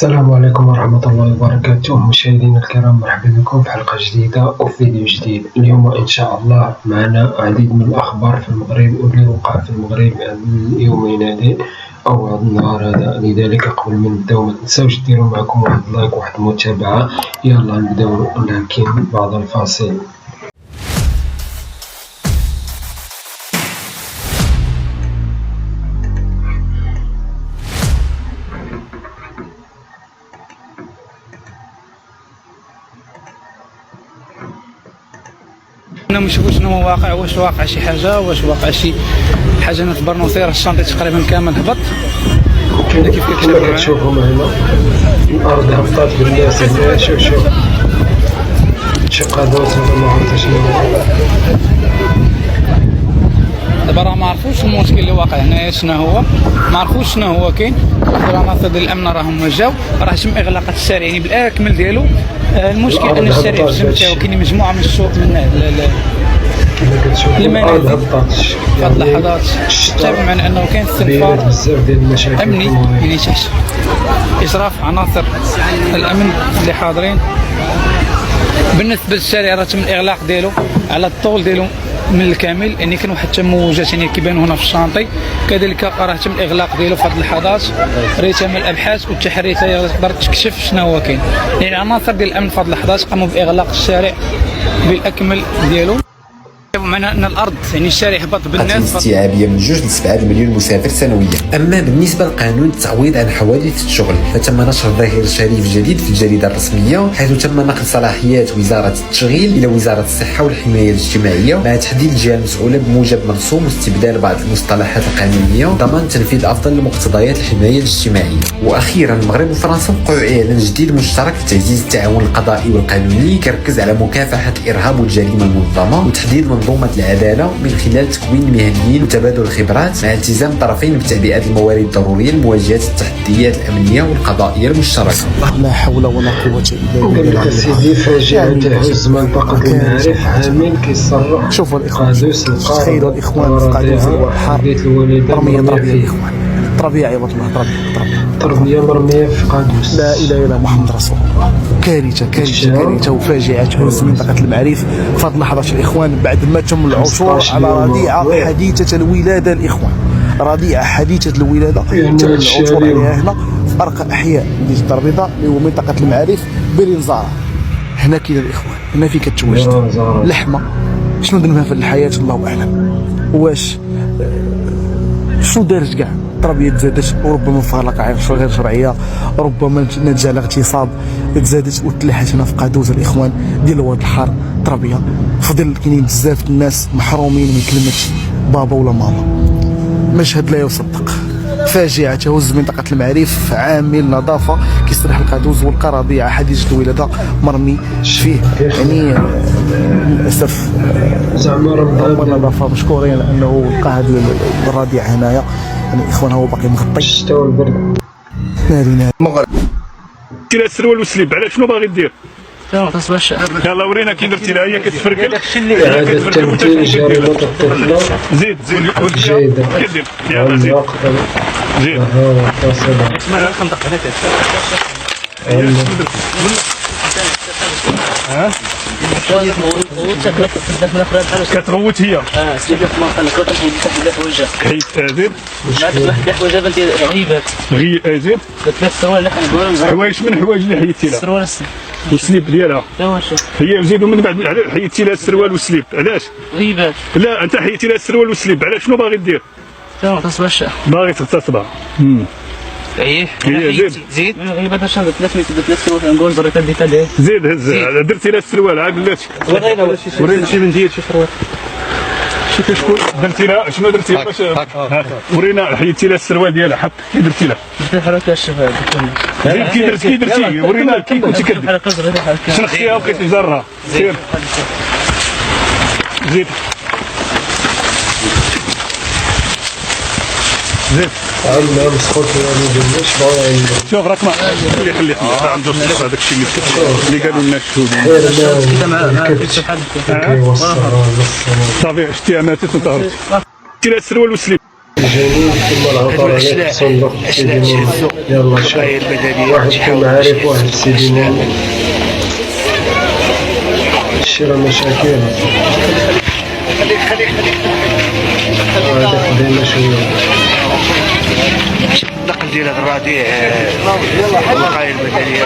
السلام عليكم ورحمة الله وبركاته. مشاهدينا الكرام، مرحبا بكم في حلقة جديدة وفيديو جديد. اليوم إن شاء الله معنا العديد من الأخبار في المغرب واللي وقع في المغرب اليومين هذه أو هذا النهار هذا. لذلك قبل ما نبداو ما تنساوش ديروا معكم واحد لايك وواحد المتابعة. يلا نبداو، لكن بعد الفاصل. نشوفوا شنو هو واقع، واش واقع شي حاجه، واش واقع شي حاجه نتبر نصير الشانطي تقريبا كامل هبط. كيف كتشوفوا معنا الارض هبطات بالناس. شوف شي قادوس ولا ما عرفتش شنو. دابا راه ما عرفوش المشكل اللي واقع هنايا شنو هو، ما عرفوش شنو هو كاين. العناصر ديال الامن راهم جاو، راه تم اغلاق الشارع يعني بالاكمل ديالو. المشكل ان الشارع في الجنب تاعو كاين مجموعه من الشوط من المنازل. في هاد اللحظات تابع معنا انه كاين استنفار امني، يعني تحت اشراف عناصر الامن اللي حاضرين. بالنسبه للشارع راه تم الاغلاق ديالو على الطول ديالو من الكامل، يعني كانوا حتى موجات يعني كيبانوا هنا في الشانطي. كذلك راه تم الاغلاق ديالو في هذه اللحظات. راه تم الابحاث والتحريات تقدر تكشف شنو هو كاين. يعني عناصر ديال الامن في هذه اللحظات قاموا باغلاق الشارع بالاكمل ديالو. معنا ان الارض يعني الشارع هبط بالناس استيعابيه من 2 ل 7 مليون مسافر سنويا. اما بالنسبه لقانون التعويض عن حوادث الشغل فتم نشر ظهير شريف جديد في الجريده الرسميه، حيث تم نقل صلاحيات وزاره التشغيل الى وزاره الصحه والحمايه الاجتماعيه، مع تحديد الجهه المسؤوله بموجب مرسوم واستبدال بعض المصطلحات القانونيه ضمان تنفيذ افضل لمقتضيات الحمايه الاجتماعيه. واخيرا المغرب وفرنسا وقعوا اعلان جديد مشترك لتعزيز التعاون القضائي والقانوني كيركز على مكافحه الارهاب والجريمه المنظمه وتحديد منظومة العدالة من خلال تكوين مهنيين وتبادل الخبرات، مع التزام الطرفين بتعبئة الموارد الضرورية لمواجهة التحديات الأمنية والقضائية المشتركة. لا حول ولا قوة إلا بالله. قال لك سيدي فاجعة تهز منطقة المعارف، عامل كيصرح. شوفوا الإخوان، تخيلوا الإخوان في قادوس الحرب مرمية تربية. الإخوان تربية عباد الله، تربية مرمية في قادوس. لا إله إلا محمد رسول الله. كارثة وفاجعة تهز منطقة المعارف في هذه اللحظات الإخوان، بعد ما تم العثور على رضيعة حديثة الولادة. الإخوان رضيعة حديثة الولادة تم العثور عليها هنا في أرقى أحياء مدينة الدار البيضاء اللي هو منطقة المعارف برنزارة. هنا كاين الإخوان، هنا فين كتواجد لحمة. شنو ذنبها في الحياة الله أعلم. واش شنو دارت كاع؟ التربيه تزادت، وربما مفارقه غير شرعيه، ربما نتج على اغتصاب تزادت وتلحت هنا في قادوز الاخوان ديال واد الحار. تربيه فضل كاينين بزاف الناس محرومين من كلمه بابا ولا ماما. مشهد لا يصدق، فاجعه تهز منطقه المعارف. عامل نظافه كيسرح القادوز ولقى رضيعه حديثه الولاده مرمي فيه. يعني للاسف زعما رمضان النظافه مشكورين لانه لقى هذا الرضيع هنايا. يعني الاخوان هو باقي مغطي الشتا والبرد. ناري دير السروال والسليب، على شنو باغي دير؟ يلا ورينا كي درتي لها. هي كتفركل هذا التمثيل جريمة الطفلة. زيد جيدة. كدير يلا زيد زيد. اسمها الخندق هنا كتغوت هي. سيدي في المنطقه كتبدا حوايجها حيت زيد واحد الحوايج بنت غريبات زيد. ثلاث السروال اللي حنقولوا حوايج من حوايج اللي حيدتي لها. السروال والسليب ديالها هي زيدوا من بعد حيدتي لها السروال والسليب. علاش؟ غريبات. لا انت حيدتي لها السروال والسليب، على شنو باغي دير؟ باغي تغتصبها. ايه زيد غريبات. اش هذا ثلاث سروال نقول زريتها ديتها ليه. زيد هز درتي لها السروال عاد بلاتي. ورينا شي من ديال شي سروال. شوفي شكون درتي لها. شنو درتي لها باش ورينا؟ حيدتي لها السروال ديالها. حط كي درتي لها. درت حركه الشفاه. كي درتي ورينا كي كنتي كدير. شنختيها وبقيتي جارها. سير زيد زيد. عندنا مسخوط يعني بالنش باغي. شوف راك ما اللي خليه عنده الصح. هذاك الشيء اللي قالوا لنا الشهود. صافي شتيها ماتت وطهرت. دير السروال والسليب. الجنين ثم العطر عليك تصندق سيدي ماما. يلا شوف واحد في المعارف واحد في سيدي ماما. الشراء مشاكل هذا خدينا شوية النقل ديال هذا الرضيع الوقايه المدنيه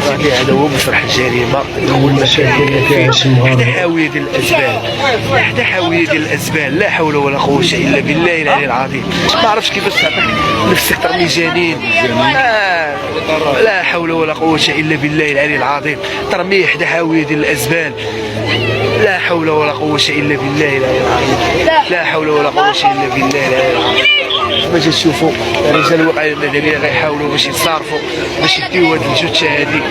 الرضيع هذا هو مفرح الجريمه. هو المشاكل اللي كيعيش المغاربه حتى حاويه ديال الازبال، حتى حاويه ديال الازبال، لا حول ولا قوه الا بالله العلي العظيم. ما عرفتش كيفاش تعطيك نفسك ترمي جنين، لا حول ولا قوه الا بالله العلي العظيم، ترميه حتى حاويه ديال الازبال، لا حول ولا قوه الا بالله العلي العظيم، لا حول ولا قوه الا بالله العلي العظيم. باش تشوفوا رجال الوقايه المدنيه غيحاولوا باش يتصارفوا باش يديو هاد الجثه هادي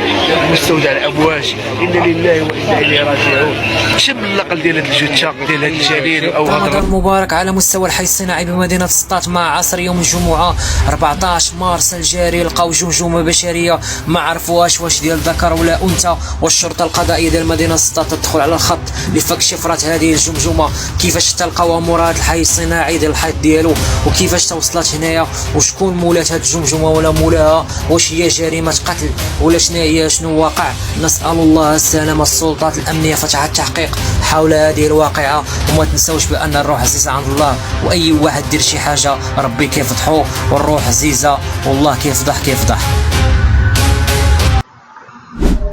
مستودع الامواج. انا لله وانا اليه راجعون. شم النقل ديال هاد الجثه ديال هاد الجنين او هاد رمضان مبارك على مستوى الحي الصناعي بمدينه سطات مع عصر يوم الجمعه 14 مارس الجاري. لقاو جمجمه بشريه ما عرفوهاش واش ديال ذكر ولا انثى، والشرطه القضائيه ديال مدينه سطات تدخل على الخط لفك شفره هذه الجمجمه. كيفاش تلقاوها مورا هذا الحي الصناعي ديال الحيط ديالو، وكيفاش توصلت هنايا، وشكون مولات هاد الجمجمه ولا مولاها، واش هي جريمه قتل ولا شنو واقع. نسال الله السلامه. السلطات الامنيه فتحت تحقيق حول هذه الواقعه، وما تنساوش بان الروح عزيزه عند الله، واي واحد دير شي حاجه ربي كيفضحو، والروح عزيزه والله كيفضح.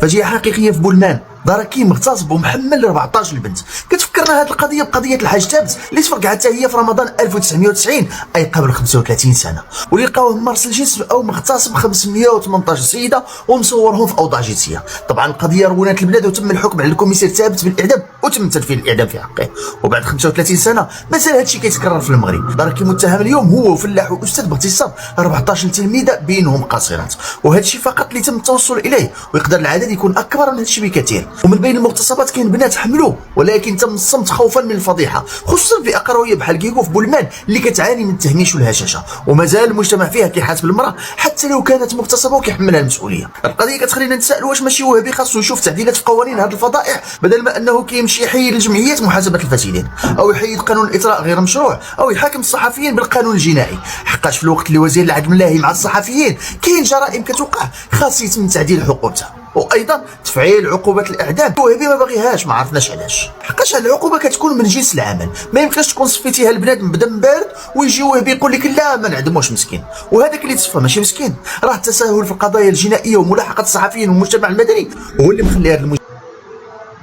فاجئه حقيقيه في بولمان. دراكيم مغتصب ومحمل 14 البنت. كتفكرنا هذه القضيه بقضيه الحاج تابت اللي تفرقعت حتى هي في رمضان 1990 اي قبل 35 سنه، واللي لقاوه ممارس الجنس او مغتصب 518 سيده ومصورهم في اوضاع جنسيه. طبعا القضيه رونت البلاد وتم الحكم على الكوميسير تابت بالاعدام وتم تنفيذ الاعدام في حقه. وبعد 35 سنه مازال هادشي كيتكرر في المغرب. دراكيم متهم اليوم هو وفلاح واستاذ باغتصاب 14 تلميذه بينهم قاصرات، وهادشي فقط اللي تم التوصل اليه، ويقدر العدد يكون اكبر من هادشي بكثير. ومن بين المغتصبات كاين بنات حملوا، ولكن تم الصمت خوفا من الفضيحه، خصوصا في قرويه بحال كيكو في بولمان اللي كتعاني من التهميش والهشاشه، ومازال المجتمع فيها كيحاسب المراه حتى لو كانت مغتصبه وكيحملها المسؤوليه. القضيه كتخلينا نتسائل واش ماشي وهبي خاصو يشوف تعديلات في قوانين هذه الفضائح، بدل ما انه كيمشي يحيد الجمعيات محاسبه الفاسدين، او يحيد قانون الاطراء غير مشروع، او يحاكم الصحفيين بالقانون الجنائي. حقاش في الوقت اللي وزير العدل الملاهي مع الصحفيين كاين جرائم كتوقع خاص يتم تعديل عقوبتها، وايضا تفعيل عقوبه الاعدام. وهبي ما باغيهاش، ما عرفناش علاش. حقاش هاد العقوبه كتكون من جنس العمل، ما يمكنش تكون صفيتيها البنادم بدم بارد ويجي وهبي يقول لك لا ما نعدموش مسكين، وهذاك اللي تصفى ماشي مسكين. راه التساهل في القضايا الجنائيه وملاحقه الصحفيين والمجتمع المدني هو اللي مخلي هذا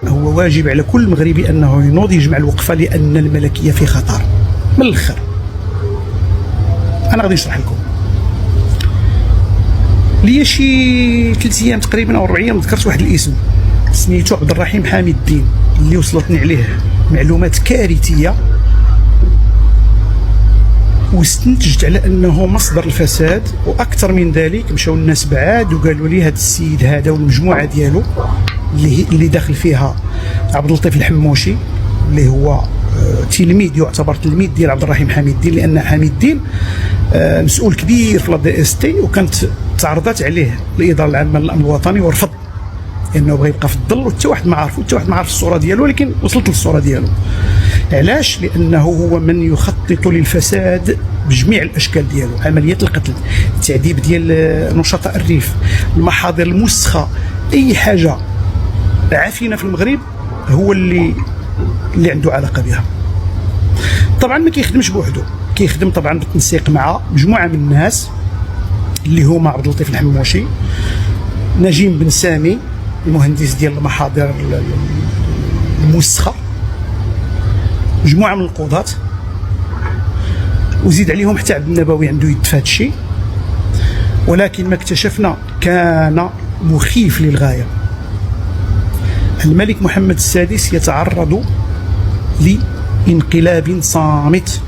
هو واجب على كل مغربي انه ينوض مع الوقفه، لان الملكيه في خطر. من الاخر انا غادي نشرح لكم. ليا شي 3 ايام تقريبا او 4 ايام ذكرت واحد الاسم سميتو عبد الرحيم حامد الدين، اللي وصلتني عليه معلومات كارثيه واستنتجت على انه مصدر الفساد. واكثر من ذلك مشاو الناس بعاد وقالوا لي هذا السيد هذا والمجموعه ديالو اللي داخل فيها عبد اللطيف الحموشي اللي هو تلميذ، يعتبر تلميذ ديال عبد الرحيم حامد الدين، لان حامد الدين مسؤول كبير في لا دي اس تي، وكانت تعرضت عليه الاداره العامه للامن الوطني ورفض، لانه بغى يبقى في الظل وحتى واحد ما عرف، حتى واحد ما عرف الصوره ديالو، ولكن وصلت للصوره ديالو. علاش؟ لانه هو من يخطط للفساد بجميع الاشكال ديالو، عمليات القتل، التعذيب ديال نشطاء الريف، المحاضر المسخه، اي حاجه عافينا في المغرب هو اللي عنده علاقه بها. طبعا ما كيخدمش بوحده، كيخدم طبعا بالتنسيق مع مجموعه من الناس اللي هما عبد اللطيف الحموشي، نجيم بن سامي المهندس ديال المحاضر المسخه، مجموعه من القضاة، وزيد عليهم حتى عبد النبوي عنده يد في هذا الشيء. ولكن ما اكتشفنا كان مخيف للغايه. الملك محمد السادس يتعرض لانقلاب صامت